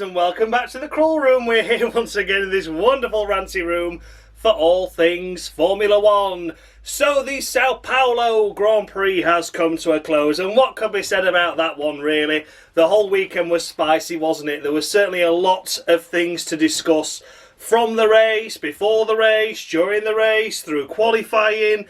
and welcome back to the Crawl Room. We're here once again in this wonderful ranty room for all things Formula One. So the Sao Paulo Grand Prix has come to a close, and what could be said about that one really? The whole weekend was spicy, wasn't it? There was certainly a lot of things to discuss from the race, before the race, during the race, through qualifying.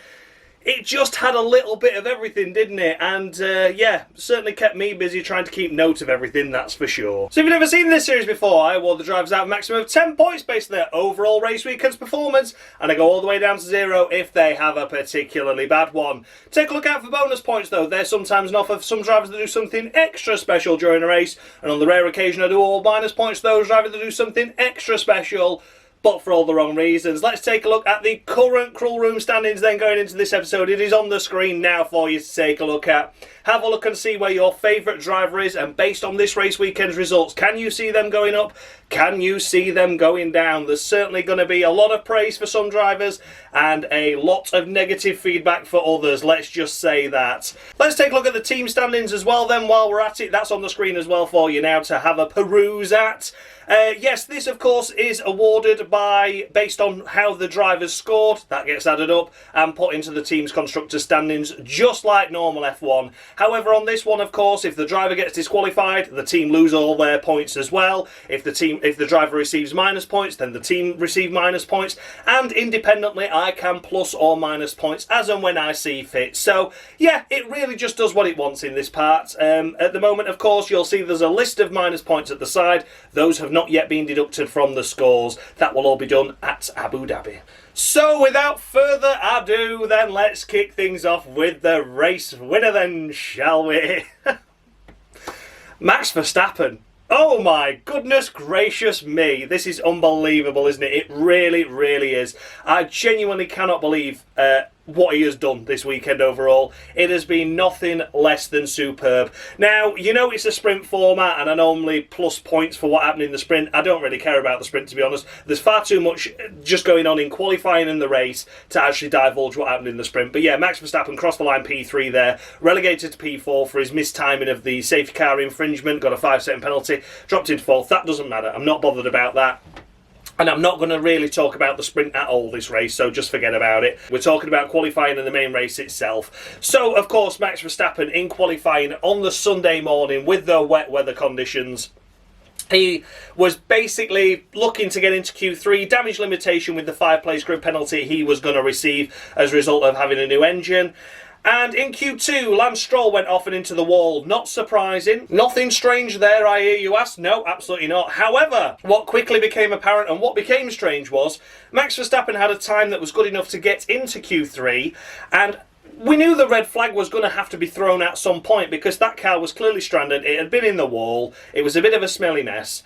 It just had a little bit of everything, didn't it? And yeah, certainly kept me busy trying to keep note of everything, that's for sure. So if you've never seen this series before, I award the drivers out a maximum of 10 points based on their overall race weekend's performance, and I go all the way down to 0 if they have a particularly bad one. Take a look out for bonus points though. They're sometimes an offer for some drivers that do something extra special during a race, and on the rare occasion I do all minus points for those drivers that do something extra special, but for all the wrong reasons. Let's take a look at the current Crawl Room standings then going into this episode. It is on the screen now for you to take a look at. Have a look and see where your favourite driver is, and based on this race weekend's results, can you see them going up? Can you see them going down? There's certainly going to be a lot of praise for some drivers and a lot of negative feedback for others, let's just say that. Let's take a look at the team standings as well then while we're at it. That's on the screen as well for you now to have a peruse at. Yes, this of course is awarded based on how the drivers scored. That gets added up and put into the team's constructor standings just like normal F1. However, on this one, of course, if the driver gets disqualified, the team lose all their points as well. If the driver receives minus points, then the team receive minus points. And independently, I can plus or minus points as and when I see fit. So, yeah, it really just does what it wants in this part. At the moment, of course, you'll see there's a list of minus points at the side. Those have not yet been deducted from the scores. That will all be done at Abu Dhabi. So without further ado, then let's kick things off with the race winner then, shall we? Max Verstappen. Oh my goodness gracious me. This is unbelievable, isn't it? It really, really is. I genuinely cannot believe what he has done this weekend overall. It has been nothing less than superb. Now, you know it's a sprint format and I normally plus points for what happened in the sprint. I don't really care about the sprint, to be honest. There's far too much just going on in qualifying and the race to actually divulge what happened in the sprint. But yeah, Max Verstappen crossed the line P3 there, relegated to P4 for his mistiming of the safety car infringement, got a 5-second penalty, dropped into 4th. That doesn't matter. I'm not bothered about that. And I'm not going to really talk about the sprint at all this race, so just forget about it. We're talking about qualifying and the main race itself. So, of course, Max Verstappen in qualifying on the Sunday morning with the wet weather conditions. He was basically looking to get into Q3, damage limitation with the 5-place grid penalty he was going to receive as a result of having a new engine. And in Q2, Lance Stroll went off and into the wall. Not surprising. Nothing strange there, I hear you ask. No, absolutely not. However, what quickly became apparent and what became strange was Max Verstappen had a time that was good enough to get into Q3, and we knew the red flag was going to have to be thrown at some point because that car was clearly stranded. It had been in the wall. It was a bit of a smelly mess.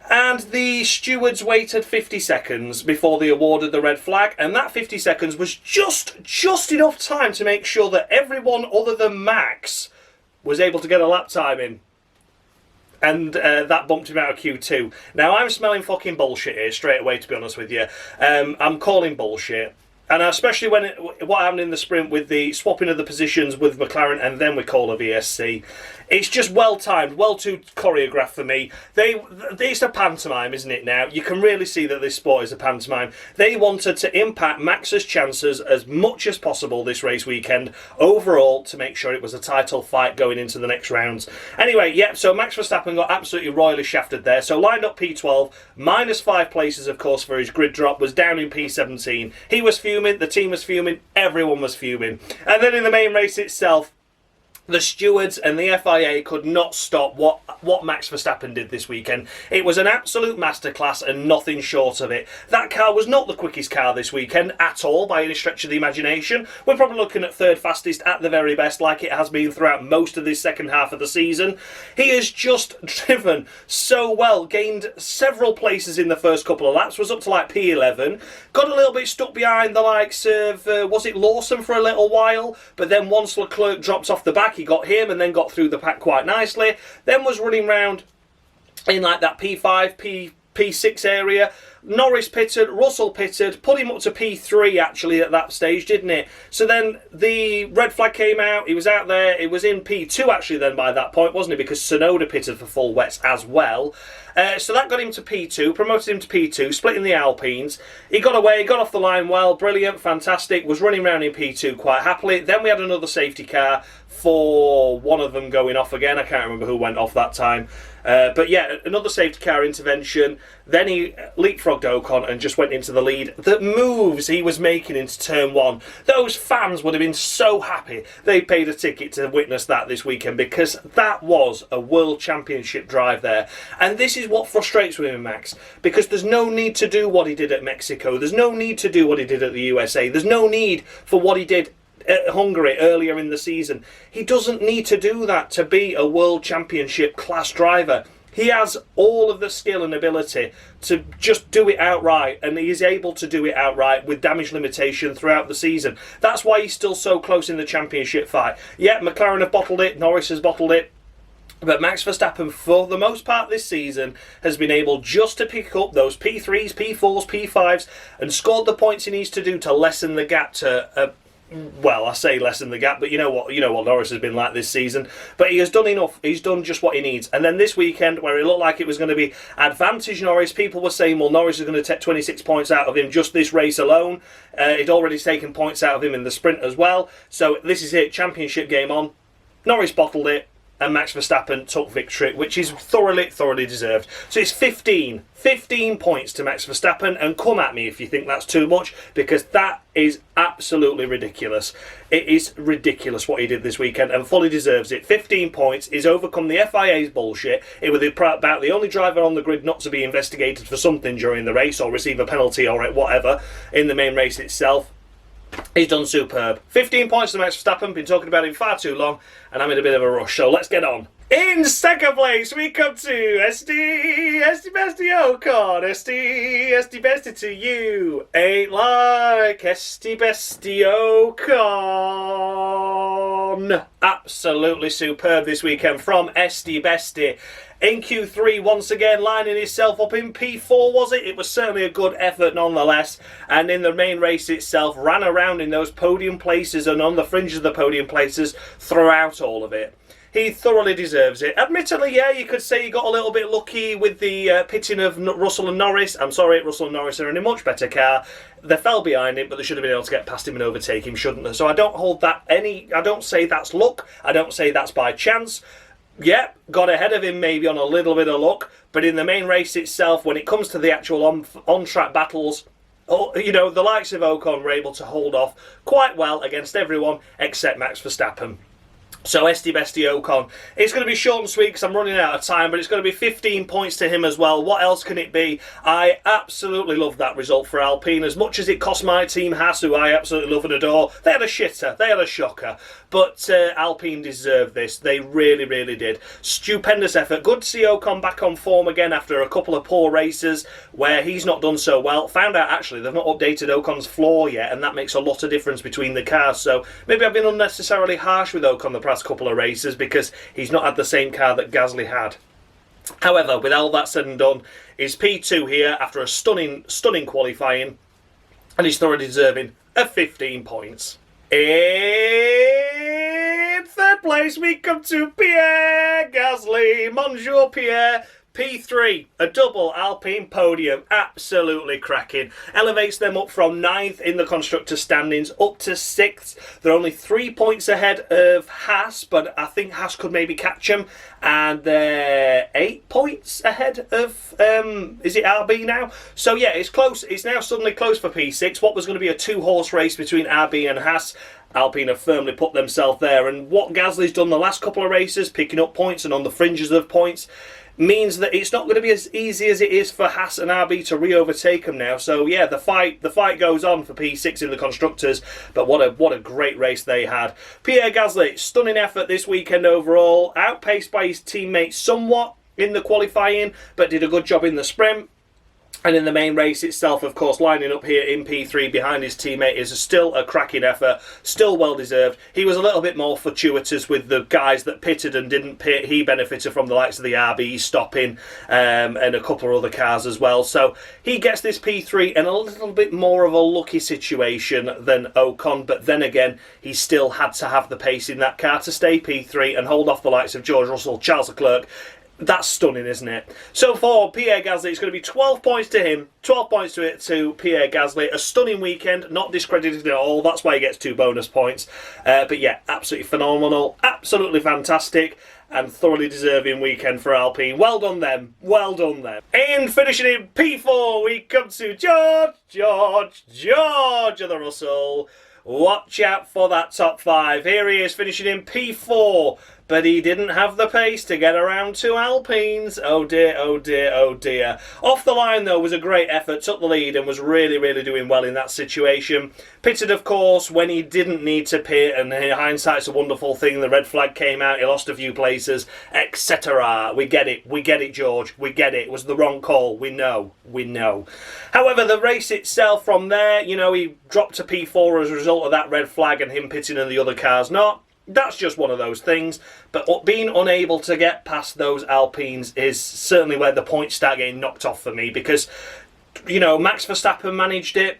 And the stewards waited 50 seconds before they awarded the red flag, and that 50 seconds was just enough time to make sure that everyone other than Max was able to get a lap time in. And that bumped him out of Q2. Now, I'm smelling fucking bullshit here straight away, to be honest with you. I'm calling bullshit. And especially when what happened in the sprint with the swapping of the positions with McLaren and then with Call of VSC. It's just well timed, well too choreographed for me. It's a pantomime, isn't it now? You can really see that this sport is a pantomime. They wanted to impact Max's chances as much as possible this race weekend overall to make sure it was a title fight going into the next rounds. Anyway, yeah, so Max Verstappen got absolutely royally shafted there. So lined up P12, minus 5 places, of course, for his grid drop, was down in P17. He was fuming, the team was fuming, everyone was fuming. And then in the main race itself, the stewards and the FIA could not stop what Max Verstappen did this weekend. It was an absolute masterclass and nothing short of it. That car was not the quickest car this weekend at all by any stretch of the imagination. We're probably looking at 3rd fastest at the very best, like it has been throughout most of this second half of the season. He has just driven so well, gained several places in the first couple of laps, was up to like P11, got a little bit stuck behind the likes of, was it Lawson for a little while, but then once Leclerc dropped off the back, he got him and then got through the pack quite nicely, then was running round in like that P5, P6 area, Norris pitted, Russell pitted, put him up to P3 actually at that stage, didn't it? So then the red flag came out, he was out there, it was in P2 actually then by that point, wasn't it? Because Tsunoda pitted for full wets as well. So that got him to P2, promoted him to P2, splitting the Alpines. He got away, got off the line well, brilliant, fantastic, was running around in P2 quite happily. Then we had another safety car for one of them going off again. I can't remember who went off that time. But yeah, another safety car intervention. Then he leapfrogged Ocon and just went into the lead. The moves he was making into turn one, those fans would have been so happy they paid a ticket to witness that this weekend, because that was a World Championship drive there. And this is what frustrates with him, Max, because there's no need to do what he did at Mexico. There's no need to do what he did at the USA. There's no need for what he did at Hungary earlier in the season. He doesn't need to do that to be a World Championship class driver. He has all of the skill and ability to just do it outright, and he is able to do it outright with damage limitation throughout the season. That's why he's still so close in the championship fight. Yeah, McLaren have bottled it, Norris has bottled it, but Max Verstappen, for the most part this season, has been able just to pick up those P3s, P4s, P5s, and scored the points he needs to do to lessen the gap to well, I say lessen the gap, but you know what Norris has been like this season. But he has done enough. He's done just what he needs. And then this weekend, where it looked like it was going to be advantage Norris, people were saying, well, Norris is going to take 26 points out of him just this race alone. He'd already taken points out of him in the sprint as well. So this is it, championship game on. Norris bottled it, and Max Verstappen took victory, which is thoroughly deserved. So it's 15 points to Max Verstappen, and come at me if you think that's too much, because that is absolutely ridiculous. It is ridiculous what he did this weekend, and fully deserves it. 15 points. He's overcome the FIA's bullshit. It was about the only driver on the grid not to be investigated for something during the race, or receive a penalty or whatever in the main race itself. He's done superb. 15 points to Max Verstappen. Been talking about him far too long, and I'm in a bit of a rush, so let's get on. In second place, we come to Esteban Ocon. Esti Bestie to you. Ain't like Esteban Ocon. Absolutely superb this weekend from Esti Bestie. In Q3, once again, lining himself up in P4, was it? It was certainly a good effort nonetheless. And in the main race itself, ran around in those podium places and on the fringes of the podium places throughout all of it. He thoroughly deserves it. Admittedly, yeah, you could say he got a little bit lucky with the pitting of Russell and Norris. I'm sorry, Russell and Norris are in a much better car. They fell behind him, but they should have been able to get past him and overtake him, shouldn't they? So I don't hold that I don't say that's luck. I don't say that's by chance. Yeah, got ahead of him maybe on a little bit of luck, but in the main race itself, when it comes to the actual on-track battles, the likes of Ocon were able to hold off quite well against everyone except Max Verstappen. So Esti Bestie Ocon, it's going to be short and sweet because I'm running out of time, but it's going to be 15 points to him as well. What else can it be? I absolutely love that result for Alpine. As much as it cost my team Haas, who I absolutely love and adore, they had a shitter, they had a shocker. But Alpine deserved this. They really, really did. Stupendous effort. Good to see Ocon back on form again after a couple of poor races where he's not done so well. Found out actually they've not updated Ocon's floor yet, and that makes a lot of difference between the cars. So maybe I've been unnecessarily harsh with Ocon the past couple of races because he's not had the same car that Gasly had. However, with all that said and done, he's P2 here after a stunning qualifying, and he's thoroughly deserving of 15 points. In third place, we come to Pierre Gasly. Bonjour, Pierre. P3, a double Alpine podium, absolutely cracking. Elevates them up from 9th in the constructors' standings up to 6th. They're only 3 points ahead of Haas, but I think Haas could maybe catch them. And they're 8 points ahead of, is it RB now? So yeah, it's close. It's now suddenly close for P6. What was going to be a 2-horse race between RB and Haas, Alpine have firmly put themselves there. And what Gasly's done the last couple of races, picking up points and on the fringes of points, means that it's not going to be as easy as it is for Haas and RB to re-overtake them now. So yeah, the fight goes on for P6 in the constructors, but what a great race they had. Pierre Gasly, stunning effort this weekend overall, outpaced by his teammates somewhat in the qualifying, but did a good job in the sprint. And in the main race itself, of course, lining up here in P3 behind his teammate is still a cracking effort, still well-deserved. He was a little bit more fortuitous with the guys that pitted and didn't pit. He benefited from the likes of the RB stopping and a couple of other cars as well. So he gets this P3 in a little bit more of a lucky situation than Ocon, but then again, he still had to have the pace in that car to stay P3 and hold off the likes of George Russell, Charles Leclerc. That's stunning, isn't it? So for Pierre Gasly, it's going to be 12 points to him, 12 points to Pierre Gasly. A stunning weekend, not discredited at all. That's why he gets 2 bonus points. But yeah, absolutely phenomenal, absolutely fantastic, and thoroughly deserving weekend for Alpine. Well done them, well done them. And finishing in P4, we come to George of the Russell. Watch out for that top 5. Here he is finishing in P4. But he didn't have the pace to get around 2 Alpines. Oh dear, oh dear, oh dear. Off the line, though, was a great effort, took the lead and was really, really doing well in that situation. Pitted, of course, when he didn't need to pit, and hindsight's a wonderful thing. The red flag came out, he lost a few places, etc. We get it, George, we get it. It was the wrong call, we know. However, the race itself from there, you know, he dropped to P4 as a result of that red flag and him pitting and the other cars not. That's just one of those things, but being unable to get past those Alpines is certainly where the points start getting knocked off for me, because, you know, Max Verstappen managed it,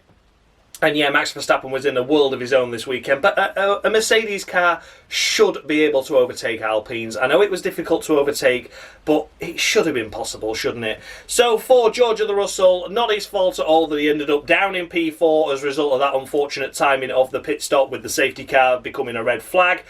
and yeah, Max Verstappen was in a world of his own this weekend, but a Mercedes car should be able to overtake Alpines. I know it was difficult to overtake, but it should have been possible, shouldn't it? So for George of the Russell, not his fault at all that he ended up down in P4 as a result of that unfortunate timing of the pit stop with the safety car becoming a red flag.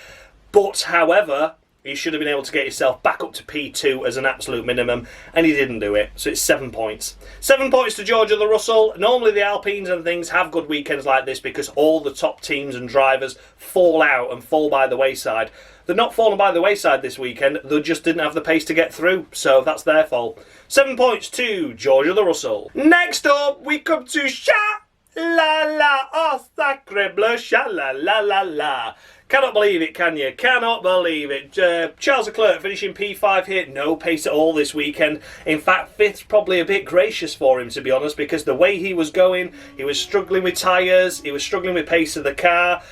But, however, he should have been able to get himself back up to P2 as an absolute minimum, and he didn't do it. So it's 7 points. 7 points to George of the Russell. Normally the Alpines and things have good weekends like this because all the top teams and drivers fall out and fall by the wayside. They're not falling by the wayside this weekend, they just didn't have the pace to get through, so that's their fault. 7 points to George of the Russell. Next up, we come to Sha-La-La, oh sacre bleu, Sha-La-La-La-La. Cannot believe it, can you? Cannot believe it. Charles Leclerc finishing P5 here. No pace at all this weekend. In fact, 5th's probably a bit gracious for him, to be honest, because the way he was going, he was struggling with tyres, he was struggling with pace of the car.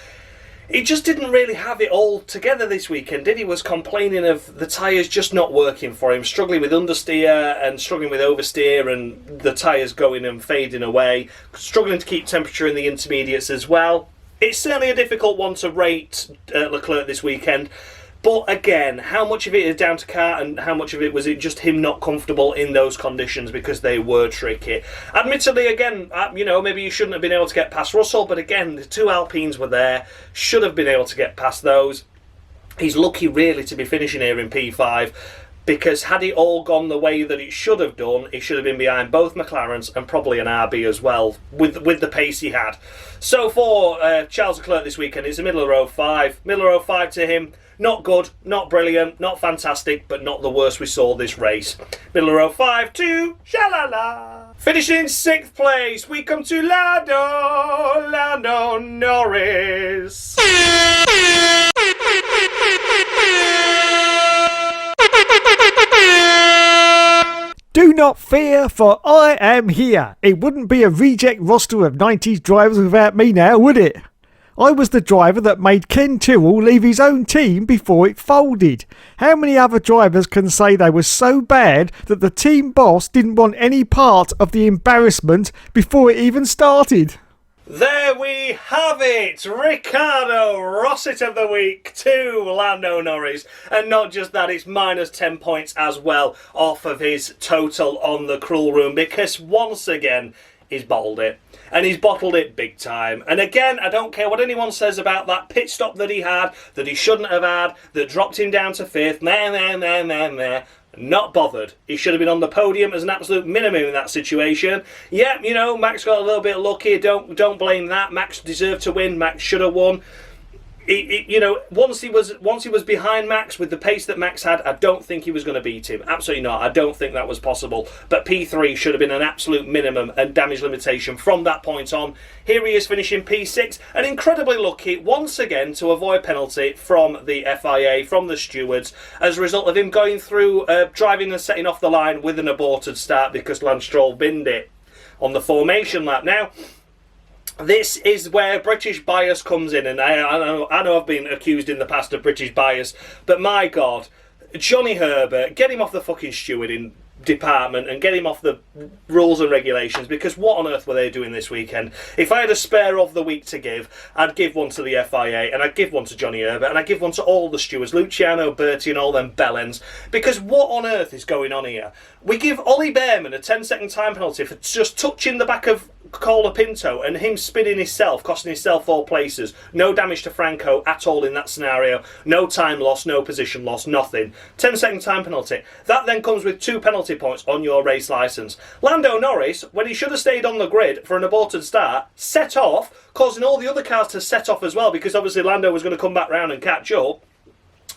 He just didn't really have it all together this weekend, did he? Was complaining of the tyres just not working for him, struggling with understeer and struggling with oversteer and the tyres going and fading away, struggling to keep temperature in the intermediates as well. It's certainly a difficult one to rate Leclerc this weekend, but again, how much of it is down to car and how much of it was it just him not comfortable in those conditions because they were tricky. Admittedly, again, you know, maybe you shouldn't have been able to get past Russell, but again, the 2 Alpines were there, should have been able to get past those. He's lucky really to be finishing here in P5, because had it all gone the way that it should have done, he should have been behind both McLarens and probably an RB as well, with the pace he had. So for Charles Leclerc this weekend, it's a middle of row 5. Middle of row 5 to him. Not good, not brilliant, not fantastic, but not the worst we saw this race. Middle of row 5 to Sha-La-La. Finishing in 6th place, we come to Lando Norris. Do not fear, for I am here. It wouldn't be a reject roster of 90s drivers without me now, would it? I was the driver that made Ken Tyrrell leave his own team before it folded. How many other drivers can say they were so bad that the team boss didn't want any part of the embarrassment before it even started? There we have it! Ricardo Rosset of the week to Lando Norris. And not just that, it's minus 10 points as well off of his total on the cruel room, because once again, he's bottled it. And he's bottled it big time. And again, I don't care what anyone says about that pit stop that he had, that he shouldn't have had, that dropped him down to 5th, meh. Not bothered. He should have been on the podium as an absolute minimum in that situation. Yeah, you know, Max got a little bit lucky. Don't blame that. Max deserved to win. Max should have won. You know, once he was behind Max with the pace that Max had, I don't think he was going to beat him. Absolutely not. I don't think that was possible. But P3 should have been an absolute minimum and damage limitation from that point on. Here he is finishing P6, and incredibly lucky once again to avoid penalty from the FIA, from the stewards, as a result of him going through driving and setting off the line with an aborted start because Lance Stroll binned it. on the formation lap. Now, this is where British bias comes in, and I know I've been accused in the past of British bias, but my God, Johnny Herbert, get him off the fucking stewarding department and get him off the rules and regulations, because what on earth were they doing this weekend? If I had a spare of the week to give, I'd give one to the FIA, and I'd give one to Johnny Herbert, and I'd give one to all the stewards, Luciano, Bertie and all them bellends, because what on earth is going on here? We give Ollie Bearman a 10-second time penalty for just touching the back of Colapinto and him spinning himself, costing himself 4 places. No damage to Franco at all in that scenario. No time loss, no position loss, nothing. 10-second time penalty. That then comes with 2 penalty points on your race licence. Lando Norris, when he should have stayed on the grid for an aborted start, set off, causing all the other cars to set off as well, because obviously Lando was going to come back round and catch up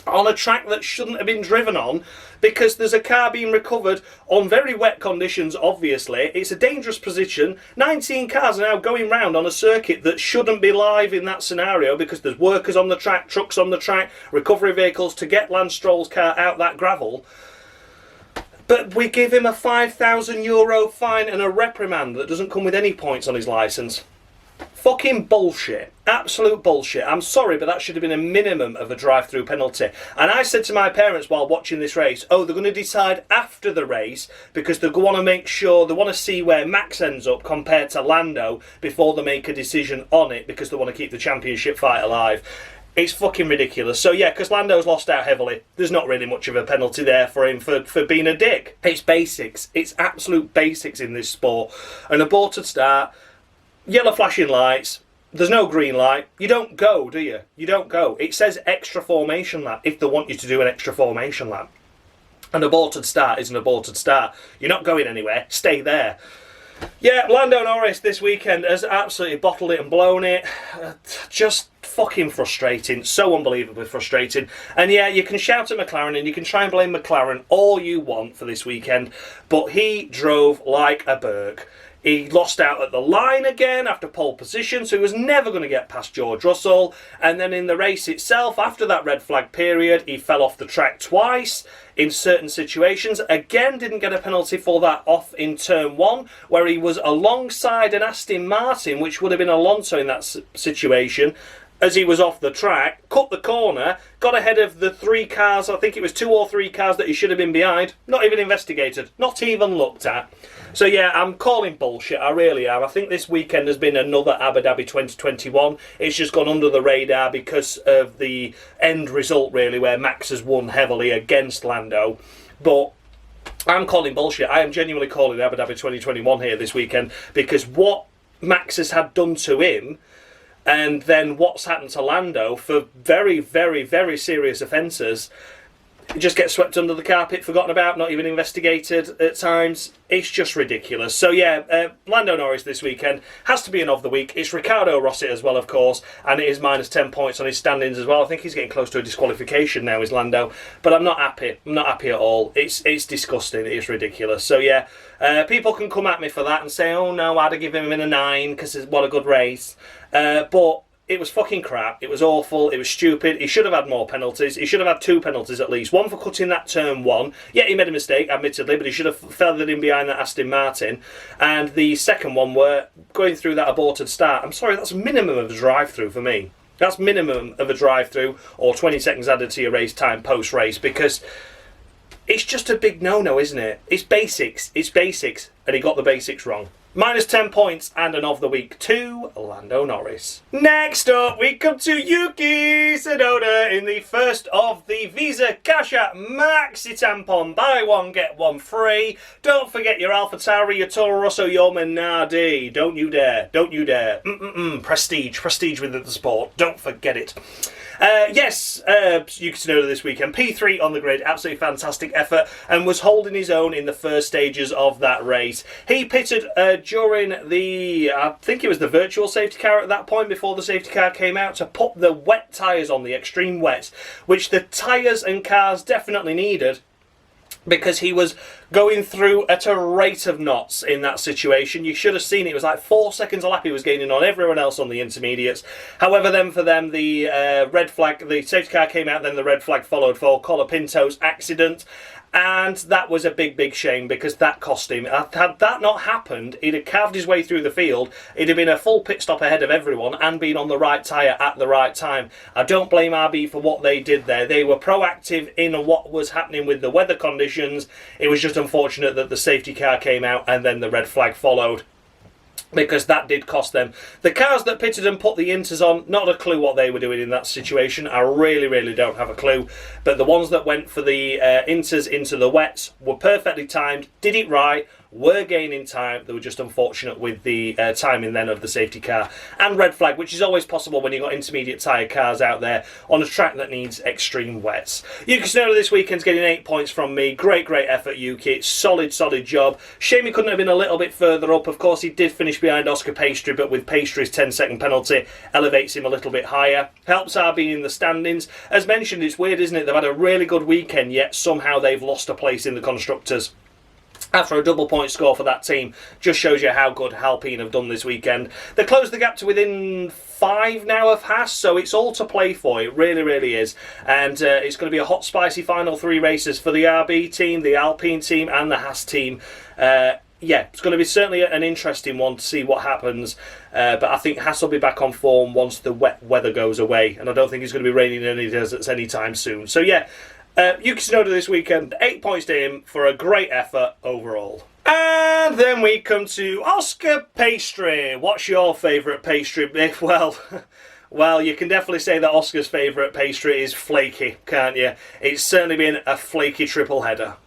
on a track that shouldn't have been driven on, because there's a car being recovered on very wet conditions. Obviously it's a dangerous position. 19 cars are now going round on a circuit that shouldn't be live in that scenario, because there's workers on the track, trucks on the track, recovery vehicles to get Lance Stroll's car out that gravel. But we give him a €5,000 fine and a reprimand that doesn't come with any points on his licence. Fucking bullshit. Absolute bullshit. I'm sorry, but that should have been a minimum of a drive-through penalty. And I said to my parents while watching this race, oh, they're going to decide after the race, because they want to make sure, they want to see where Max ends up compared to Lando before they make a decision on it, because they want to keep the championship fight alive. It's fucking ridiculous. So yeah, because Lando's lost out heavily, there's not really much of a penalty there for him for being a dick. It's basics. It's absolute basics in this sport. An aborted start, yellow flashing lights, there's no green light, you don't go, do you? You don't go. It says extra formation lap if they want you to do an extra formation lap. An aborted start is an aborted start. You're not going anywhere, stay there. Yeah, Lando Norris this weekend has absolutely bottled it and blown it. Just fucking frustrating. So unbelievably frustrating. And yeah, you can shout at McLaren and you can try and blame McLaren all you want for this weekend, but he drove like a Berg. He lost out at the line again after pole position, so he was never going to get past George Russell. And then in the race itself, after that red flag period, he fell off the track twice in certain situations. Again, didn't get a penalty for that off in turn 1, where he was alongside an Aston Martin, which would have been Alonso in that situation, as he was off the track, cut the corner, got ahead of the 3 cars, I think it was 2 or 3 cars that he should have been behind, not even investigated, not even looked at. So yeah, I'm calling bullshit, I really am. I think this weekend has been another Abu Dhabi 2021. It's just gone under the radar because of the end result, really, where Max has won heavily against Lando. But I'm calling bullshit. I am genuinely calling Abu Dhabi 2021 here this weekend, because what Max has had done to him, and then what's happened to Lando for very, very, very serious offences, it just gets swept under the carpet, forgotten about, not even investigated at times. It's just ridiculous. So yeah, Lando Norris this weekend has to be an of the week. It's Ricardo Rossi as well, of course, and it is minus 10 points on his standings as well. I think he's getting close to a disqualification now, is Lando. But I'm not happy. I'm not happy at all. It's disgusting. It's ridiculous. So yeah, people can come at me for that and say, oh no, I'd have given him a 9 because what a good race. But it was fucking crap. It was awful. It was stupid. He should have had more penalties. He should have had 2 penalties at least. One for cutting that turn 1. Yeah, he made a mistake, admittedly, but he should have feathered in behind that Aston Martin. And the second one were going through that aborted start. I'm sorry, that's minimum of a drive-through for me. That's minimum of a drive-through, or 20 seconds added to your race time post-race, because it's just a big no-no, isn't it? It's basics. It's basics, and he got the basics wrong. Minus 10 points and an of the week to Lando Norris. Next up, we come to Yuki Tsunoda in the first of the Visa Cash App Maxi Tampon. Buy one, get one free. Don't forget your Alpha Tauri, your Toro Rosso, your Minardi. Don't you dare. Don't you dare. Prestige. Prestige within the sport. Don't forget it. Yes, Yuki Tsunoda this weekend. P3 on the grid, absolutely fantastic effort, and was holding his own in the first stages of that race. He pitted during the, I think it was the virtual safety car at that point, before the safety car came out, to put the wet tyres on, the extreme wets, which the tyres and cars definitely needed, because he was going through at a rate of knots in that situation. You should have seen it was like 4 seconds a lap he was gaining on everyone else on the intermediates. However, then for them, the red flag, the safety car came out, then the red flag followed for Colapinto's accident. And that was a big shame because that cost him. Had that not happened, he'd have carved his way through the field. He'd have been a full pit stop ahead of everyone and been on the right tyre at the right time. I don't blame RB for what they did there. They were proactive in what was happening with the weather conditions. It was just unfortunate that the safety car came out and then the red flag followed, because that did cost them. The cars that pitted and put the inters on, not a clue what they were doing in that situation. I really don't have a clue. But the ones that went for the inters into the wets were perfectly timed, did it right, were gaining time. They were just unfortunate with the timing then of the safety car and red flag, which is always possible when you've got intermediate tyre cars out there on a track that needs extreme wets. Yuki Tsunoda this weekend's getting 8 points from me. Great effort, Yuki. Solid job. Shame he couldn't have been a little bit further up. Of course, he did finish behind Oscar Piastri, but with Piastri's 10-second penalty, elevates him a little bit higher. Helps RB in the standings. As mentioned, it's weird, isn't it? They've had a really good weekend, yet somehow they've lost a place in the Constructors. After a double point score for that team, just shows you how good Alpine have done this weekend. They closed the gap to within 5 now of Haas, so it's all to play for. It really is. And it's going to be a hot, spicy final 3 races for the RB team, the Alpine team, and the Haas team. Yeah, it's going to be certainly an interesting one to see what happens. But I think Haas will be back on form once the wet weather goes away. And I don't think it's going to be raining in any deserts anytime soon. So yeah, Yuki Tsunoda this weekend, 8 points to him for a great effort overall. And then we come to Oscar Piastri. What's your favourite pastry? Well, you can definitely say that Oscar's favourite pastry is flaky, can't you? It's certainly been a flaky triple header.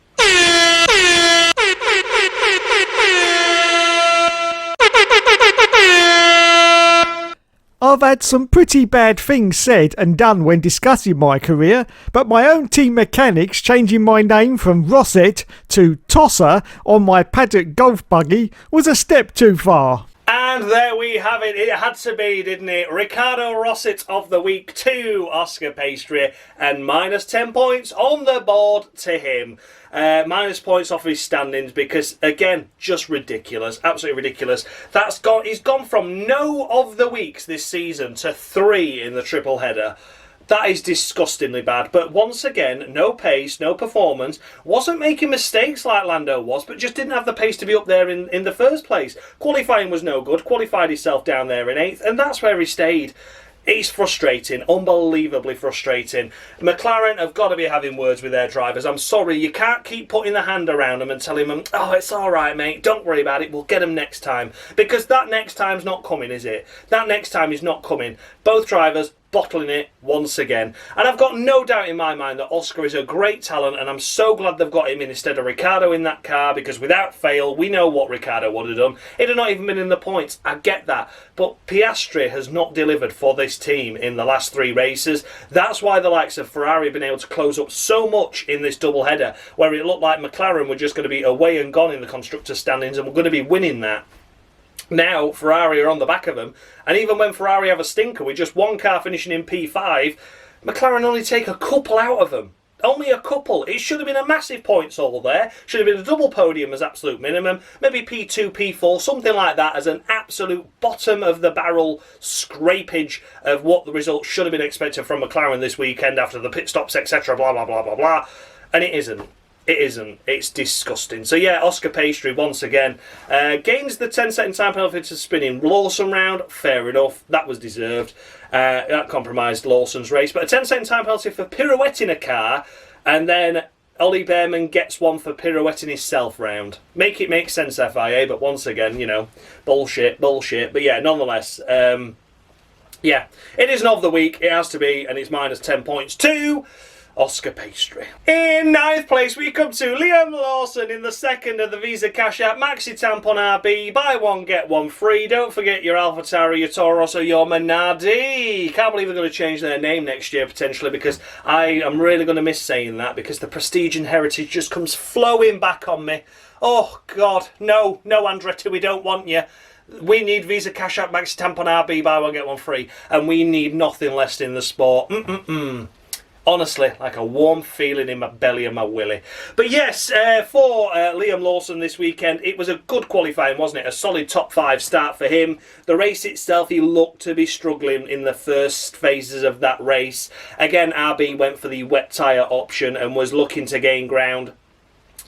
I've had some pretty bad things said and done when discussing my career, but my own team mechanics changing my name from Rosset to Tosser on my paddock golf buggy was a step too far. And there we have it. It had to be, didn't it? Ricardo Rosset of the week to Oscar Piastri, and minus 10 points on the board to him. Minus points off his standings because, again, just ridiculous. Absolutely ridiculous. He's gone from no of the weeks this season to 3 in the triple header. That is disgustingly bad. But once again, no pace, no performance. Wasn't making mistakes like Lando was, but just didn't have the pace to be up there in the first place. Qualifying was no good. Qualified himself down there in 8th, and that's where he stayed. It's frustrating, unbelievably frustrating. McLaren have got to be having words with their drivers. I'm sorry, you can't keep putting the hand around them and telling them, oh, it's all right, mate, don't worry about it, we'll get them next time. Because that next time's not coming, is it? That next time is not coming. Both drivers bottling it once again. And I've got no doubt in my mind that Oscar is a great talent, and I'm so glad they've got him in instead of Ricciardo in that car, because without fail, we know what Ricciardo would have done. He'd have not even been in the points. I get that. But Piastri has not delivered for this team in the last 3 races. That's why the likes of Ferrari have been able to close up so much in this double header, where it looked like McLaren were just going to be away and gone in the constructors' standings, and we're going to be winning that. Now Ferrari are on the back of them, and even when Ferrari have a stinker with just one car finishing in P5, McLaren only take a couple out of them. Only a couple. It should have been a massive points haul there. Should have been a double podium as absolute minimum. Maybe P2, P4, something like that as an absolute bottom of the barrel scrapage of what the results should have been expected from McLaren this weekend after the pit stops, etc. Blah, blah, blah, blah, blah. And it isn't. It isn't. It's disgusting. So yeah, Oscar Piastri once again gains the 10-second time penalty to spinning Lawson round. Fair enough. That was deserved. That compromised Lawson's race. But a 10-second time penalty for pirouetting a car, and then Ollie Bearman gets one for pirouetting himself round. Make it make sense, FIA. But once again, you know, bullshit. But yeah, nonetheless, yeah, it is an of the week. It has to be, and it's minus 10 points to Oscar Piastri. In 9th place, we come to Liam Lawson in the second of the Visa Cash App Maxi Tampon RB. Buy one, get one free. Don't forget your AlphaTauri, your Taurus, or your Minardi. Can't believe they're going to change their name next year, potentially, because I am really going to miss saying that, because the prestige and heritage just comes flowing back on me. Oh, God. No, Andretti, we don't want you. We need Visa Cash App Maxi Tampon RB, buy one, get one free. And we need nothing less in the sport. Honestly, like a warm feeling in my belly and my willy. But yes, for Liam Lawson this weekend, it was a good qualifying, wasn't it? A solid top 5 start for him. The race itself, he looked to be struggling in the first phases of that race. Again, RB went for the wet tyre option and was looking to gain ground.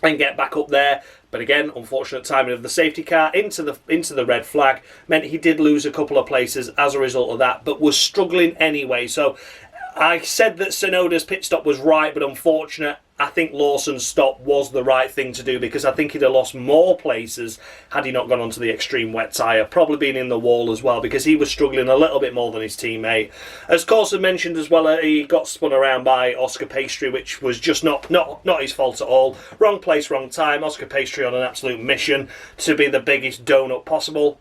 and get back up there. But again, unfortunate timing of the safety car into the red flag meant he did lose a couple of places as a result of that, but was struggling anyway. So I said that Tsunoda's pit stop was right, but unfortunate. I think Lawson's stop was the right thing to do, because I think he'd have lost more places had he not gone onto the extreme wet tyre, probably been in the wall as well, because he was struggling a little bit more than his teammate. As Coulson mentioned as well, he got spun around by Oscar Piastri, which was just not his fault at all. Wrong place, wrong time. Oscar Piastri on an absolute mission to be the biggest donut possible.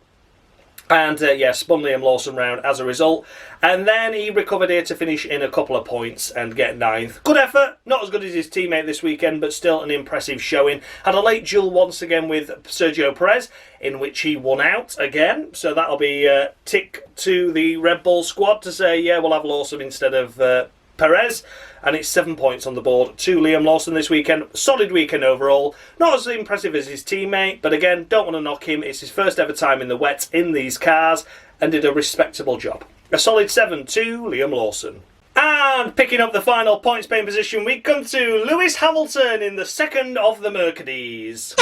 And spun Liam Lawson round as a result. And then he recovered here to finish in a couple of points and get 9th. Good effort. Not as good as his teammate this weekend, but still an impressive showing. Had a late duel once again with Sergio Perez, in which he won out again. So that'll be a tick to the Red Bull squad to say, yeah, we'll have Lawson instead of Perez. And it's 7 points on the board to Liam Lawson this weekend. Solid weekend overall. Not as impressive as his teammate, but again, don't want to knock him. It's his first ever time in the wet in these cars and did a respectable job. A solid 7 to Liam Lawson. And picking up the final points paying position, we come to Lewis Hamilton in the second of the Mercedes.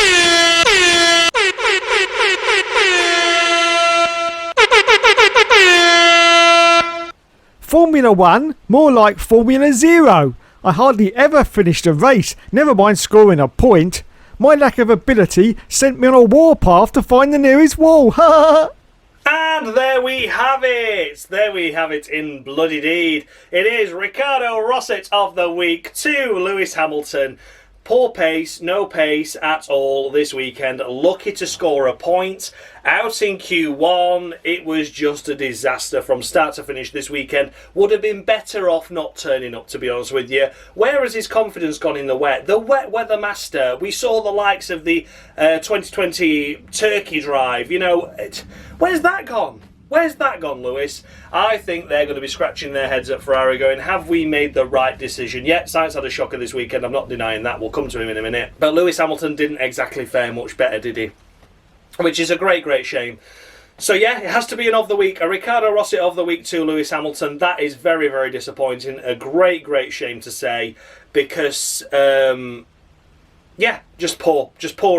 Formula 1, more like Formula 0. I hardly ever finished a race, never mind scoring a point. My lack of ability sent me on a warpath to find the nearest wall. And there we have it. There we have it in bloody deed. It is Ricardo Rosset of the week to Lewis Hamilton. Poor pace, no pace at all this weekend. Lucky to score a point. Out in Q1, it was just a disaster from start to finish this weekend. Would have been better off not turning up, to be honest with you. Where has his confidence gone in the wet? The wet weather master. We saw the likes of the 2020 Turkey drive. You know, where's that gone? Where's that gone, Lewis? I think they're going to be scratching their heads at Ferrari going, have we made the right decision? Yeah, Sainz had a shocker this weekend. I'm not denying that. We'll come to him in a minute. But Lewis Hamilton didn't exactly fare much better, did he? Which is a great, great shame. So yeah, it has to be an of the week. A Ricardo Rosset of the week to Lewis Hamilton. That is very, very disappointing. A great, great shame to say because... yeah, just poor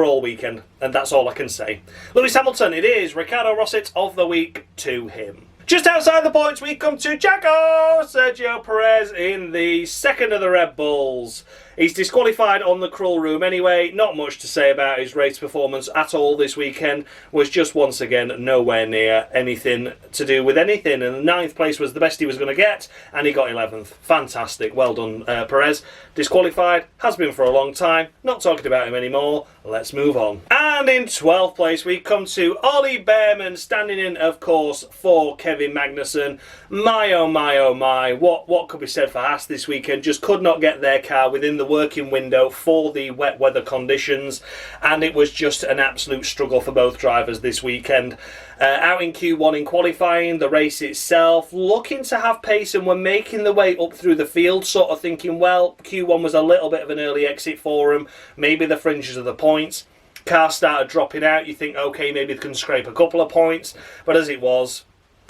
all weekend, and that's all I can say. Lewis Hamilton, it is Ricardo Rosset of the week to him. Just outside the points, we come to Jaco Sergio Perez in the second of the Red Bulls. He's disqualified on the cruel room anyway. Not much to say about his race performance at all this weekend. Was just once again nowhere near anything to do with anything. And the 9th place was the best he was going to get, and he got 11th. Fantastic. Well done, Perez. Disqualified. Has been for a long time. Not talking about him anymore. Let's move on. And in 12th place, we come to Ollie Bearman, standing in, of course, for Kevin Magnussen. My, oh my, oh my. What could be said for Haas this weekend? Just could not get their car within the working window for the wet weather conditions, and it was just an absolute struggle for both drivers this weekend. Out in Q1 in qualifying, the race itself looking to have pace and were making the way up through the field, sort of thinking, well, Q1 was a little bit of an early exit for them, maybe the fringes of the points. Car started dropping out, you think, okay, maybe they can scrape a couple of points, but as it was,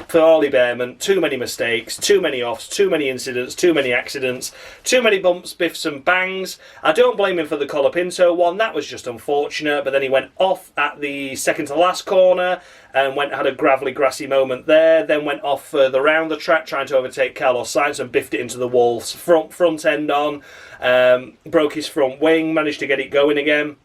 for Ollie Bearman, too many mistakes, too many offs, too many incidents, too many accidents, too many bumps, biffs and bangs. I don't blame him for the Colapinto one, that was just unfortunate, but then he went off at the second to last corner and had a gravelly, grassy moment there, then went off further around the track trying to overtake Carlos Sainz and biffed it into the walls, front end on, broke his front wing, managed to get it going again.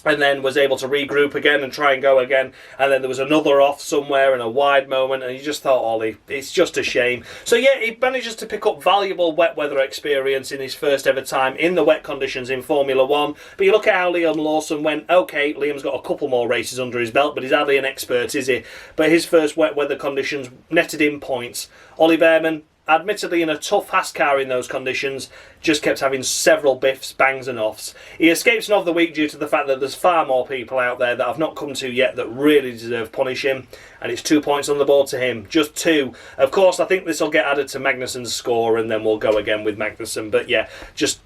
And then was able to regroup again and try and go again. And then there was another off somewhere in a wide moment. And you just thought, Ollie, it's just a shame. So yeah, he manages to pick up valuable wet weather experience in his first ever time in the wet conditions in Formula 1. But you look at how Liam Lawson went, okay, Liam's got a couple more races under his belt, but he's hardly an expert, is he? But his first wet weather conditions netted in points. Ollie Bearman, admittedly in a tough Haas car in those conditions, just kept having several biffs, bangs and offs. He escapes an of the week due to the fact that there's far more people out there that I've not come to yet that really deserve punishing, and it's 2 points on the board to him. Just 2. Of course, I think this will get added to Magnussen's score and then we'll go again with Magnussen, but yeah, just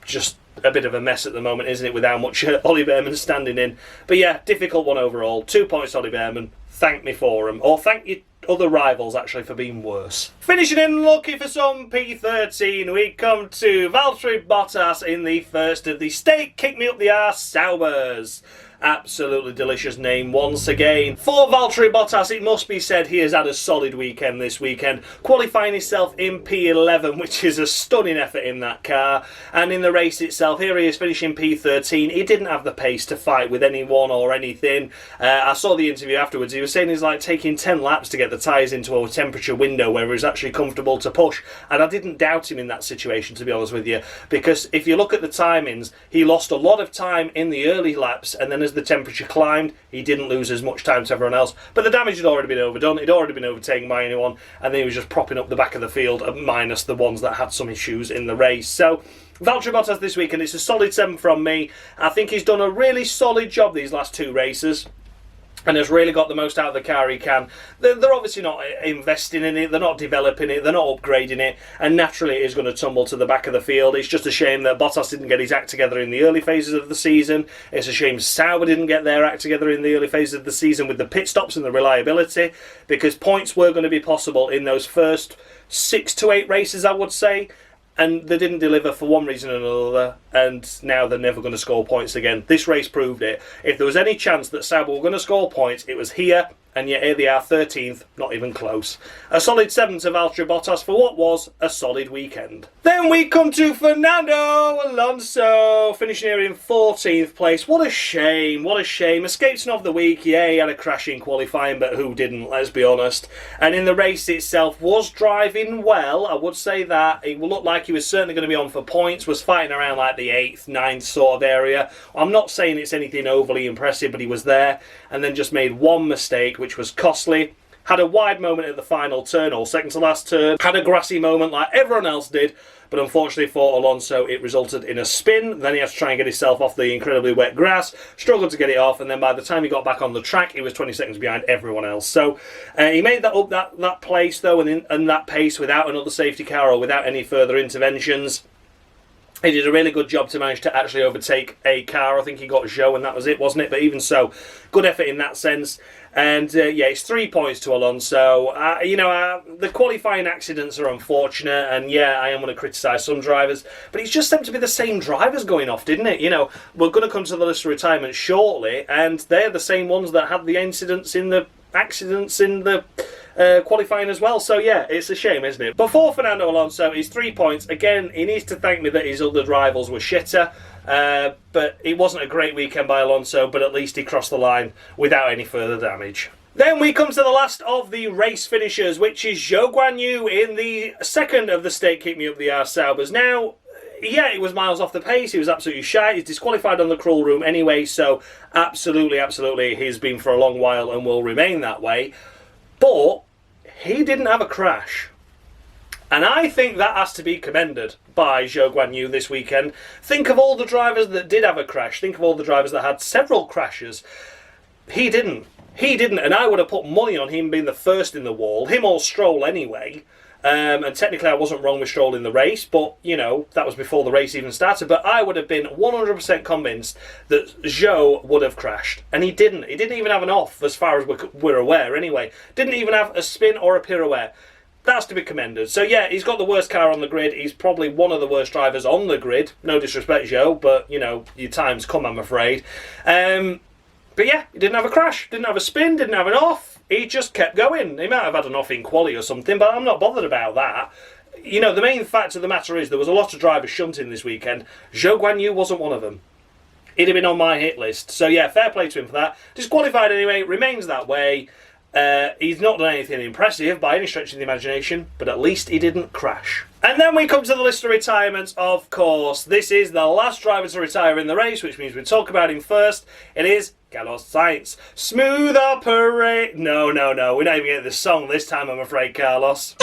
a bit of a mess at the moment, isn't it, with how much Ollie Bearman's standing in. But yeah, difficult one overall. 2 points, Ollie Bearman. Thank me for him. Or thank you, other rivals actually for being worse. Finishing in lucky for some P13, we come to Valtteri Bottas in the first of the Steak Kick Me Up the Arse Saubers. Absolutely delicious name once again. For Valtteri Bottas, it must be said he has had a solid weekend this weekend, qualifying himself in P11, which is a stunning effort in that car. And in the race itself, here he is finishing P13. He didn't have the pace to fight with anyone or anything. I saw the interview afterwards. He was saying he's like taking 10 laps to get the tyres into a temperature window where he was actually comfortable to push. And I didn't doubt him in that situation, to be honest with you, because if you look at the timings, he lost a lot of time in the early laps, and then as the temperature climbed, he didn't lose as much time to everyone else, but the damage had already been overdone. He'd already been overtaken by anyone, and then he was just propping up the back of the field, minus the ones that had some issues in the race. So Valtteri Bottas this weekend, it's a solid 7 from me. I think he's done a really solid job these last 2 races, and has really got the most out of the car he can. They're obviously not investing in it, they're not developing it, they're not upgrading it, and naturally it is going to tumble to the back of the field. It's just a shame that Bottas didn't get his act together in the early phases of the season. It's a shame Sauber didn't get their act together in the early phases of the season with the pit stops and the reliability, because points were going to be possible in those first 6 to 8 races, I would say. And they didn't deliver for one reason or another, and now they're never going to score points again. This race proved it. If there was any chance that Sauber were going to score points, it was here, and yet here they are, 13th, not even close. A solid 7 to Valtteri Bottas for what was a solid weekend. Then we come to Fernando Alonso, finishing here in 14th place. What a shame, what a shame. Escaped of the week, yeah, he had a crash in qualifying, but who didn't, let's be honest. And in the race itself, was driving well, I would say that. It looked like he was certainly going to be on for points, was fighting around like the 8th, 9th sort of area. I'm not saying it's anything overly impressive, but he was there, and then just made one mistake, which was costly. Had a wide moment at the final turn, or second to last turn. Had a grassy moment like everyone else did, but unfortunately for Alonso it resulted in a spin. Then he had to try and get himself off the incredibly wet grass, struggled to get it off, and then by the time he got back on the track he was 20 seconds behind everyone else. So he made that up that place though, and that pace without another safety car or without any further interventions. He did a really good job to manage to actually overtake a car. I think he got Zhou and that was it, wasn't it? But even so, good effort in that sense. And yeah, it's 3 points to Alonso. The qualifying accidents are unfortunate, and yeah, I am going to criticise some drivers, but it's just seemed to be the same drivers going off, didn't it? You know, we're going to come to the list of retirement shortly, and they're the same ones that had the accidents in the qualifying as well. So yeah, it's a shame, isn't it? But for Fernando Alonso, he's 3 points. Again, he needs to thank me that his other rivals were shitter. But it wasn't a great weekend by Alonso, but at least he crossed the line without any further damage. Then we come to the last of the race finishers, which is Zhou Guanyu in the second of the Steak Kick Me Up the Arse Saubers. Now, yeah, he was miles off the pace. He was absolutely shite. He's disqualified on the cruel room anyway, so absolutely he's been for a long while and will remain that way. But he didn't have a crash. And I think that has to be commended by Zhou Guanyu this weekend. Think of all the drivers that did have a crash. Think of all the drivers that had several crashes. He didn't. He didn't, and I would have put money on him being the first in the wall. Him or Stroll anyway. And technically I wasn't wrong with Stroll in the race, but, you know, that was before the race even started. But I would have been 100% convinced that Zhou would have crashed. And he didn't. He didn't even have an off, as far as we're aware anyway. Didn't even have a spin or a pirouette. That's to be commended. So yeah, he's got the worst car on the grid. He's probably one of the worst drivers on the grid. No disrespect, Zhou, but, you know, your time's come, I'm afraid. But yeah, he didn't have a crash, didn't have a spin, didn't have an off. He just kept going. He might have had an off in quali or something, but I'm not bothered about that. You know, the main fact of the matter is there was a lot of drivers shunting this weekend. Zhou Guanyu wasn't one of them. He'd have been on my hit list. So yeah, fair play to him for that. Disqualified anyway, remains that way. He's not done anything impressive by any stretch of the imagination, but at least he didn't crash. And then we come to the list of retirements, of course. This is the last driver to retire in the race, which means we talk about him first. It is Carlos Sainz. Smooth operate. No. We're not even getting the song this time, I'm afraid, Carlos.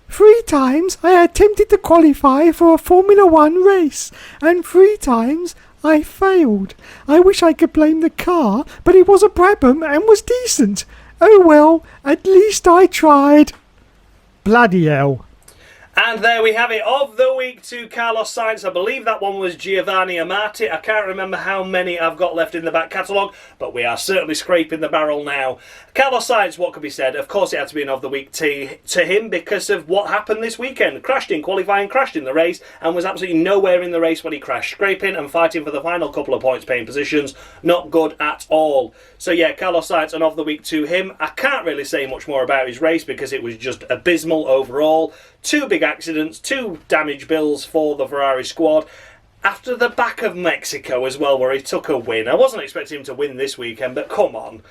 3 times I attempted to qualify for a Formula 1 race, and 3 times I failed. I wish I could blame the car, but it was a Brabham and was decent. Oh well, at least I tried. Bloody hell. And there we have it, of the week to Carlos Sainz. I believe that one was Giovanni Amati. I can't remember how many I've got left in the back catalogue, but we are certainly scraping the barrel now. Carlos Sainz, what could be said? Of course it had to be an of the week to him because of what happened this weekend. Crashed in qualifying, crashed in the race, and was absolutely nowhere in the race when he crashed. Scraping and fighting for the final couple of points paying positions. Not good at all. So yeah, Carlos Sainz, an of the week to him. I can't really say much more about his race because it was just abysmal overall. 2 big accidents, 2 damage bills for the Ferrari squad. After the back of Mexico as well, where he took a win. I wasn't expecting him to win this weekend, but come on,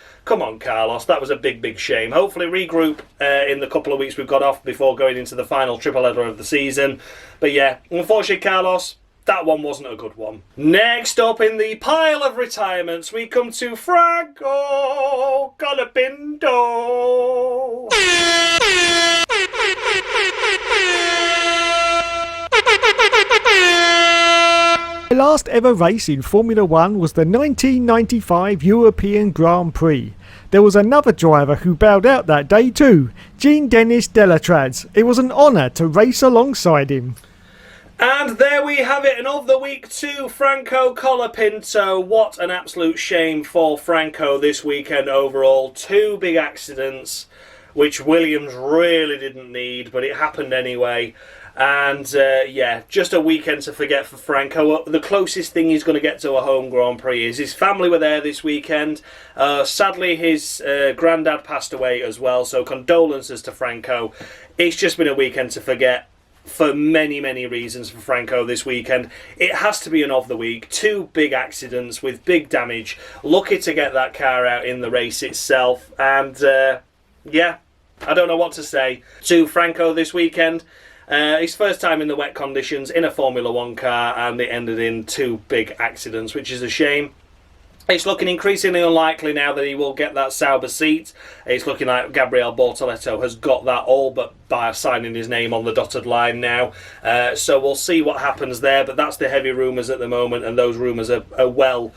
Carlos. That was a big shame. Hopefully regroup in the couple of weeks we've got off before going into the final triple header of the season. But yeah, unfortunately, Carlos, that one wasn't a good one. Next up in the pile of retirements, we come to Franco Colapinto. The last ever race in Formula 1 was the 1995 European Grand Prix. There was another driver who bowed out that day too, Jean-Denis Delatraz. It was an honour to race alongside him. And there we have it, and of the week to Franco Colapinto. What an absolute shame for Franco this weekend overall. 2 big accidents, which Williams really didn't need, but it happened anyway. And yeah, just a weekend to forget for Franco. The closest thing he's going to get to a home Grand Prix is his family were there this weekend. Sadly, his granddad passed away as well, so condolences to Franco. It's just been a weekend to forget for many reasons for Franco this weekend. It has to be an of the week. 2 big accidents with big damage. Lucky to get that car out in the race itself. And yeah, I don't know what to say to Franco this weekend. His first time in the wet conditions in a Formula 1 car, and it ended in 2 big accidents, which is a shame. It's looking increasingly unlikely now that he will get that Sauber seat. It's looking like Gabriel Bortoleto has got that all but by signing his name on the dotted line now. So we'll see what happens there, but that's the heavy rumours at the moment, and those rumours are well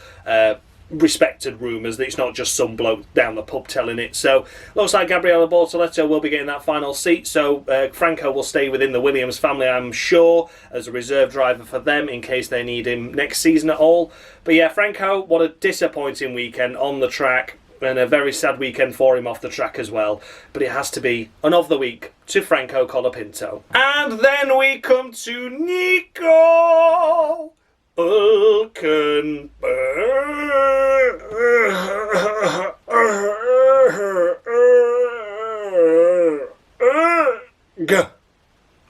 respected rumours, that it's not just some bloke down the pub telling it. So looks like Gabriele Bortoleto will be getting that final seat, so Franco will stay within the Williams family, I'm sure, as a reserve driver for them in case they need him next season at all. But yeah, Franco, what a disappointing weekend on the track, and a very sad weekend for him off the track as well. But it has to be an of the week to Franco Colapinto. And then we come to Nico Hulkenberg.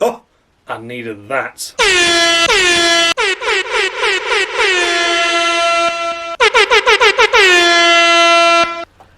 Oh, I needed that.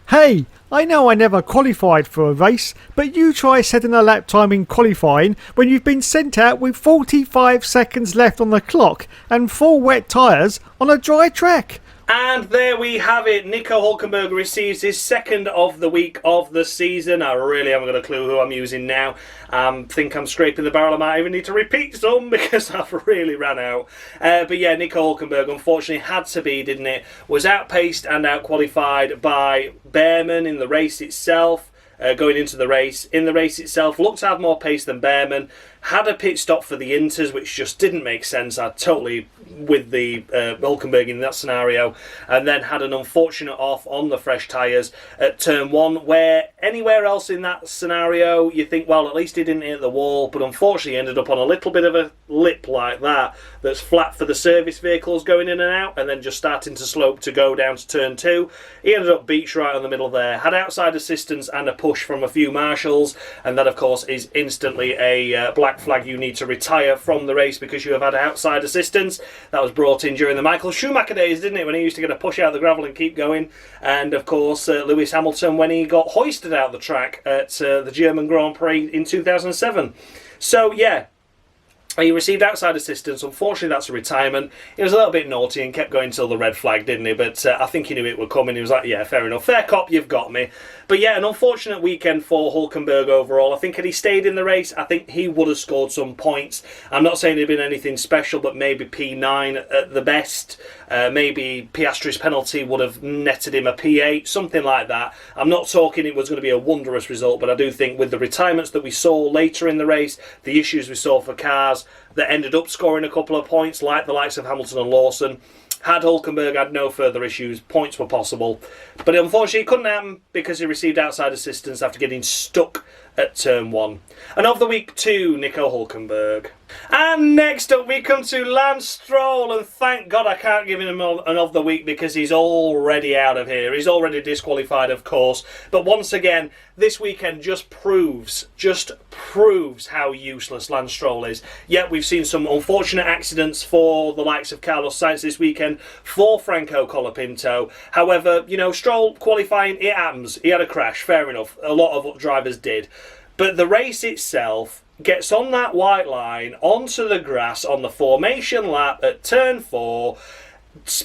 Hey, I know I never qualified for a race, but you try setting a lap time in qualifying when you've been sent out with 45 seconds left on the clock and 4 wet tyres on a dry track. And there we have it. Nico Hulkenberg receives his 2nd of the week of the season. I really haven't got a clue who I'm using now. I think I'm scraping the barrel. I might even need to repeat some because I've really ran out. But yeah, Nico Hulkenberg unfortunately had to be, didn't it? Was outpaced and outqualified by Bearman in the race itself. Going into the race. In the race itself, looked to have more pace than Bearman. Had a pit stop for the Inters, which just didn't make sense. I totally with the Hulkenberg in that scenario. And then had an unfortunate off on the fresh tyres at turn 1, where anywhere else in that scenario you think, well, at least he didn't hit the wall, but unfortunately ended up on a little bit of a lip like that that's flat for the service vehicles going in and out, and then just starting to slope to go down to turn 2. He ended up beach right on the middle there. Had outside assistance and a push from a few marshals, and that of course is instantly a black flag. You need to retire from the race because you have had outside assistance. That was brought in during the Michael Schumacher days, didn't it, when he used to get a push out the gravel and keep going. And of course Lewis Hamilton when he got hoisted out the track at the German Grand Prix in 2007. So yeah, He received outside assistance. Unfortunately, that's a retirement. He was a little bit naughty and kept going till the red flag, didn't he? But I think he knew it would come, and he was like, yeah, fair enough. Fair cop, you've got me. But yeah, an unfortunate weekend for Hulkenberg overall. I think had he stayed in the race, I think he would have scored some points. I'm not saying it'd been anything special, but maybe P9 at the best. Maybe Piastri's penalty would have netted him a P8, something like that. I'm not talking it was going to be a wondrous result, but I do think with the retirements that we saw later in the race, the issues we saw for cars that ended up scoring a couple of points, like the likes of Hamilton and Lawson, had Hulkenberg had no further issues, points were possible. But unfortunately, it couldn't happen because he received outside assistance after getting stuck at turn 1. And of the week 2, Nico Hulkenberg. And next up we come to Lance Stroll, and thank God I can't give him an of the week because he's already out of here. He's already disqualified, of course. But once again, this weekend just proves how useless Lance Stroll is. Yet we've seen some unfortunate accidents for the likes of Carlos Sainz this weekend, for Franco Colapinto. However, you know, Stroll qualifying, it happens. He had a crash, fair enough. A lot of drivers did. But the race itself gets on that white line, onto the grass on the formation lap at turn 4,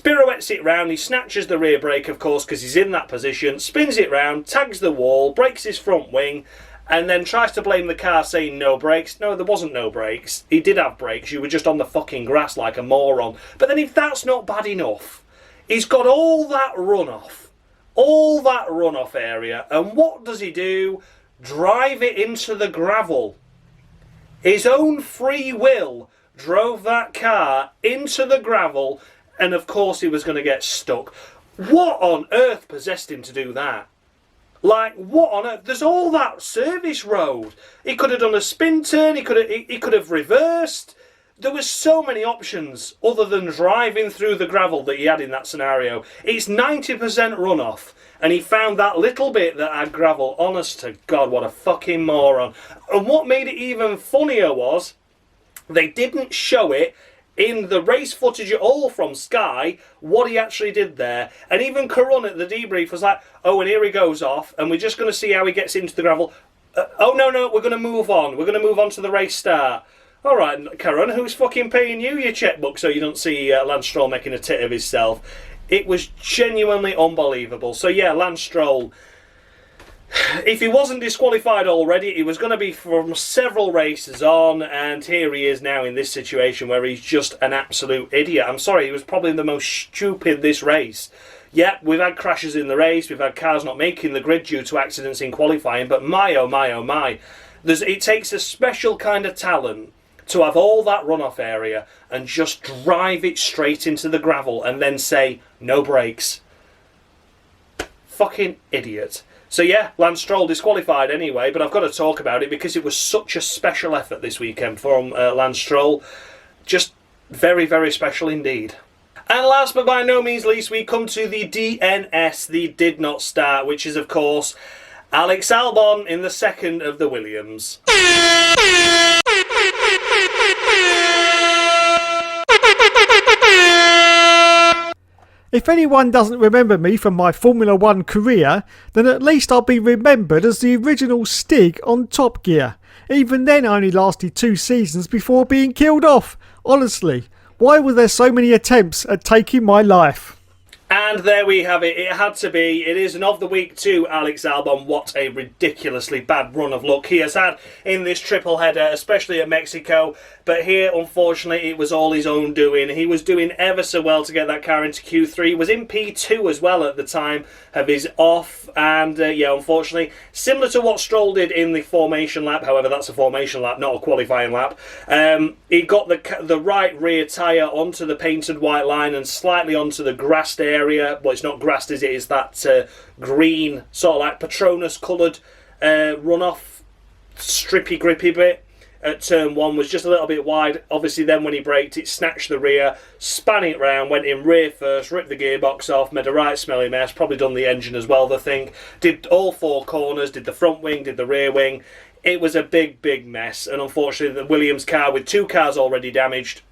pirouettes it round, he snatches the rear brake, of course, because he's in that position, spins it round, tags the wall, breaks his front wing, and then tries to blame the car saying no brakes. No, there wasn't no brakes. He did have brakes, you were just on the fucking grass like a moron. But then if that's not bad enough, he's got all that runoff area, and what does he do? Drive it into the gravel. His own free will drove that car into the gravel, and of course he was going to get stuck. What on earth possessed him to do that? Like, what on earth? There's all that service road. He could have done a spin turn, he could have reversed. There were so many options other than driving through the gravel that he had in that scenario. It's 90% runoff, and he found that little bit that had gravel. Honest to God, what a fucking moron. And what made it even funnier was they didn't show it in the race footage at all from Sky, what he actually did there. And even Karun at the debrief was like, oh, and here he goes off, and we're just going to see how he gets into the gravel. Oh, no, we're going to move on. We're going to move on to the race start. All right, Karen, who's fucking paying you your checkbook so you don't see Lance Stroll making a tit of himself? It was genuinely unbelievable. So yeah, Lance Stroll, if he wasn't disqualified already, he was going to be from several races on, and here he is now in this situation where he's just an absolute idiot. I'm sorry, he was probably the most stupid this race. Yeah, we've had crashes in the race, we've had cars not making the grid due to accidents in qualifying, but my oh my oh my, it takes a special kind of talent to have all that runoff area and just drive it straight into the gravel and then say, no brakes. Fucking idiot. So yeah, Lance Stroll disqualified anyway, but I've got to talk about it because it was such a special effort this weekend from Lance Stroll. Just very, very special indeed. And last but by no means least, we come to the DNS, the did not start, which is of course Alex Albon in the second of the Williams. If anyone doesn't remember me from my Formula 1 career, then at least I'll be remembered as the original Stig on Top Gear. Even then I only lasted 2 seasons before being killed off. Honestly, why were there so many attempts at taking my life? And there we have it. It had to be. It is an of the week to Alex Albon. What a ridiculously bad run of luck he has had in this triple header, especially at Mexico. But here, unfortunately, it was all his own doing. He was doing ever so well to get that car into Q3. He was in P2 as well at the time of his off. And yeah, unfortunately, similar to what Stroll did in the formation lap. However, that's a formation lap, not a qualifying lap. He got the right rear tyre onto the painted white line and slightly onto the grassed area. Well, it's not grassed, is it? It's that green, sort of like Patronus coloured runoff, strippy, grippy bit at turn 1 was just a little bit wide. Obviously, then when he braked, it snatched the rear, span it round, went in rear first, ripped the gearbox off, made a right smelly mess, probably done the engine as well, the thing. Did all 4 corners, did the front wing, did the rear wing. It was a big, big mess. And unfortunately, the Williams car, with 2 cars already damaged,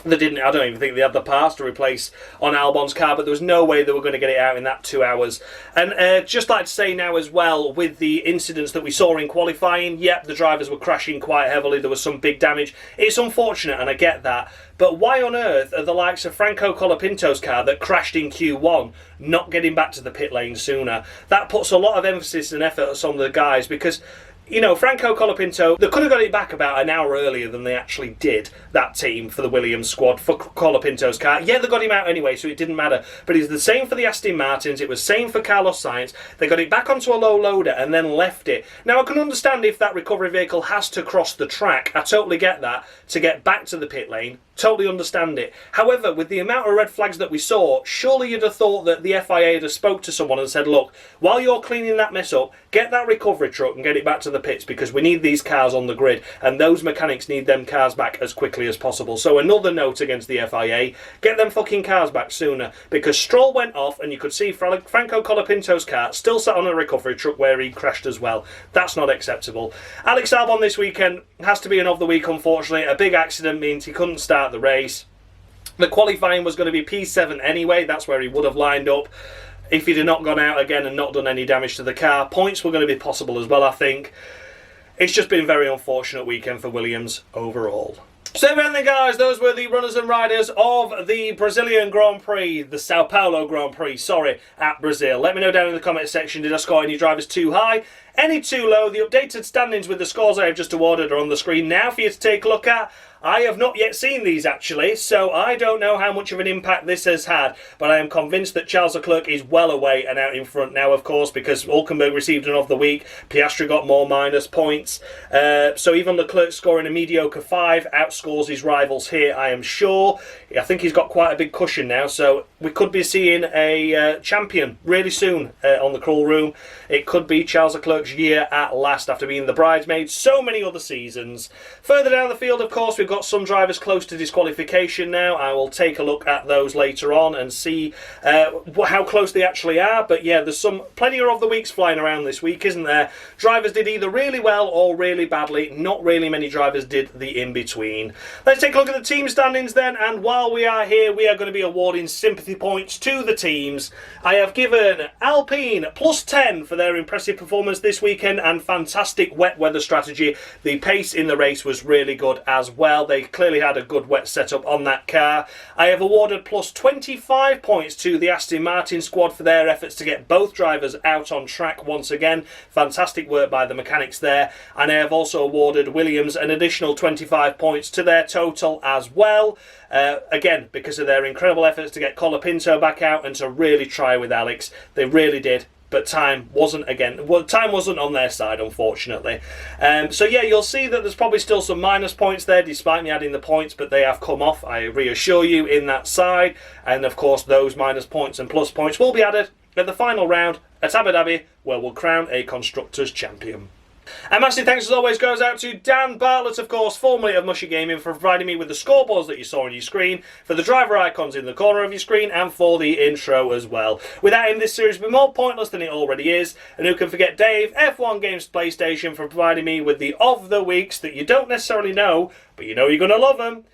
They didn't. I don't even think they had the parts to replace on Albon's car, but there was no way they were going to get it out in that 2 hours. And just like to say now as well, with the incidents that we saw in qualifying, yep, the drivers were crashing quite heavily. There was some big damage. It's unfortunate, and I get that. But why on earth are the likes of Franco Colapinto's car that crashed in Q1 not getting back to the pit lane sooner? That puts a lot of emphasis and effort on the guys, because you know, Franco Colapinto, they could have got it back about an hour earlier than they actually did, that team, for the Williams squad, for Colapinto's car. Yeah, they got him out anyway, so it didn't matter. But it's the same for the Aston Martins, it was same for Carlos Sainz. They got it back onto a low loader and then left it. Now, I can understand if that recovery vehicle has to cross the track. I totally get that, to get back to the pit lane. Totally understand it. However, with the amount of red flags that we saw, surely you'd have thought that the FIA would have spoke to someone and said, look, while you're cleaning that mess up, get that recovery truck and get it back to the pits, because we need these cars on the grid and those mechanics need them cars back as quickly as possible. So another note against the FIA, get them fucking cars back sooner, because Stroll went off and you could see Franco Colapinto's car still sat on a recovery truck where he crashed as well. That's not acceptable. Alex Albon this weekend has to be an of the week, unfortunately. A big accident means he couldn't start the race. The qualifying was going to be P7 anyway, that's where he would have lined up if he'd have not gone out again and not done any damage to the car. Points were going to be possible as well, I think. It's just been a very unfortunate weekend for Williams overall. So then guys, those were the runners and riders of the Brazilian Grand Prix, the Sao Paulo Grand Prix, at Brazil. Let me know down in the comment section, did I score any drivers too high, any too low? The updated standings with the scores I have just awarded are on the screen now for you to take a look at. I have not yet seen these actually, so I don't know how much of an impact this has had, but I am convinced that Charles Leclerc is well away and out in front now, of course, because Hulkenberg received an of the week, Piastri got more minus points, so even Leclerc scoring a mediocre 5 outscores his rivals here, I am sure. I think he's got quite a big cushion now, so we could be seeing a champion really soon on the crawl room. It could be Charles Leclerc's year at last after being the bridesmaid so many other seasons. Further down the field, of course, we've got some drivers close to disqualification now. I will take a look at those later on and see how close they actually are. But yeah, there's plenty of the weeks flying around this week, isn't there? Drivers did either really well or really badly. Not really many drivers did the in-between. Let's take a look at the team standings then, and while we are here, we are going to be awarding sympathy points to the teams. I have given Alpine plus 10 for their impressive performance this weekend and fantastic wet weather strategy. The pace in the race was really good as well. They clearly had a good wet setup on that car. I have awarded plus 25 points to the Aston Martin squad for their efforts to get both drivers out on track once again. Fantastic work by the mechanics there. And I have also awarded Williams an additional 25 points to their total as well. Again, because of their incredible efforts to get Colapinto back out and to really try with Alex. They really did. But time wasn't on their side, unfortunately. So yeah, you'll see that there's probably still some minus points there, despite me adding the points, but they have come off, I reassure you, in that side. And of course, those minus points and plus points will be added at the final round at Abu Dhabi, where we'll crown a Constructors' Champion. And massive thanks as always goes out to Dan Bartlett, of course, formerly of Mushy Gaming, for providing me with the scoreboards that you saw on your screen, for the driver icons in the corner of your screen, and for the intro as well. Without him, this series would be more pointless than it already is, and who can forget Dave, F1 Games PlayStation, for providing me with the of the weeks that you don't necessarily know, but you know you're going to love them.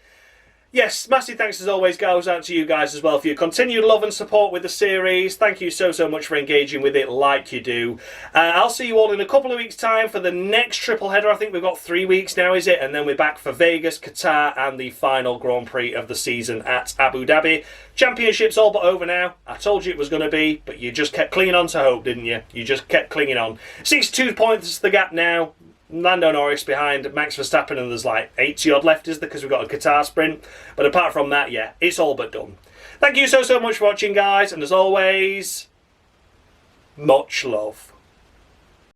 Yes, massive thanks as always goes out to you guys as well for your continued love and support with the series. Thank you so much for engaging with it like you do. I'll see you all in a couple of weeks' time for the next triple header. I think we've got 3 weeks now, is it? And then we're back for Vegas, Qatar, and the final Grand Prix of the season at Abu Dhabi. Championship's all but over now. I told you it was going to be, but you just kept clinging on to hope, didn't you? You just kept clinging on. 62 points the gap now. Lando Norris behind Max Verstappen, and there's like 80 odd left, is there, because we've got a Qatar sprint. But apart from that, yeah, it's all but done. Thank you so much for watching, guys, and as always, much love.